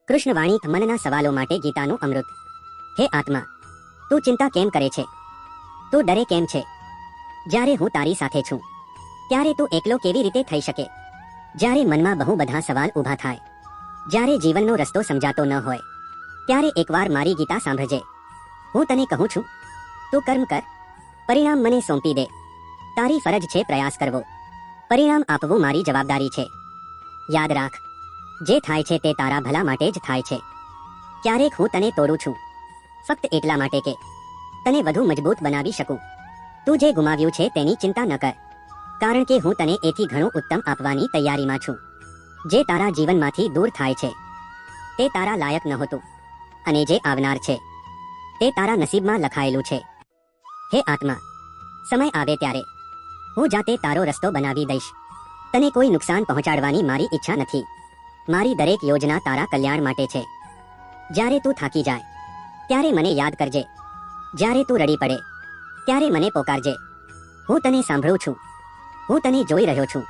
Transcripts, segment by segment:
કૃષ્ણવાણી મનના સવાલો માટે ગીતાનું અમૃત. હે આત્મા, તું ચિંતા કેમ કરે છે? તું ડરે કેમ છે? જ્યારે હું તારી સાથે છું ત્યારે તું એકલો કેવી રીતે થઈ શકે? જ્યારે મનમાં બહુ બધા સવાલ ઊભા થાય, જ્યારે જીવનનો રસ્તો સમજાતો ન હોય, ત્યારે એકવાર મારી ગીતા સાંભળજે. હું તને કહું છું, તું કર્મ કર, પરિણામ મને સોંપી દે. તારી ફરજ છે પ્રયાસ કરવો, પરિણામ આપવું મારી જવાબદારી છે. યાદ રાખ, જે થાય છે તે તારા ભલા માટે જ થાય છે. ક્યારેક હું તને તોડું છું ફક્ત એટલા માટે કે તને વધુ મજબૂત બનાવી શકું. તું જે ગુમાવ્યું છે તેની ચિંતા ન કર, કારણ કે હું તને એથી ઘણું ઉત્તમ આપવાની તૈયારીમાં છું. જે તારા જીવનમાંથી દૂર થાય છે તે તારા લાયક નહોતું, અને જે આવનાર છે તે તારા નસીબમાં લખાયેલું છે. હે આત્મા, સમય આવે ત્યારે હું જાતે તારો રસ્તો બનાવી દઈશ. તને કોઈ નુકસાન પહોંચાડવાની મારી ઈચ્છા નથી. મારી દરેક યોજના તારા કલ્યાણ માટે છે. જ્યારે તું થાકી જાય ત્યારે મને યાદ કરજે. જ્યારે તું રડી પડે ત્યારે મને પોકારજે. હું તને સાંભળું છું, હું તને જોઈ રહ્યો છું,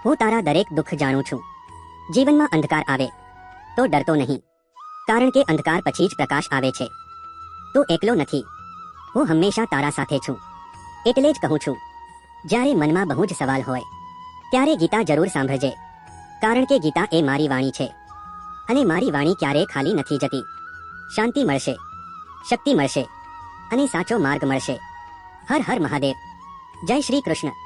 હું તારા દરેક દુઃખ જાણું છું. જીવનમાં અંધકાર આવે તો ડરતો નહીં, કારણ કે અંધકાર પછી જ પ્રકાશ આવે છે. તું એકલો નથી, હું હંમેશા તારા સાથે છું. એટલે જ કહું છું, જ્યારે મનમાં બહુ જ સવાલ હોય ત્યારે ગીતા જરૂર સાંભળજે, કારણ કે ગીતા એ મારી વાણી છે, અને મારી વાણી ક્યારેય ખાલી નથી જતી. શાંતિ મળશે, શક્તિ મળશે, અને સાચો માર્ગ મળશે. હર હર મહાદેવ. જય શ્રી કૃષ્ણ.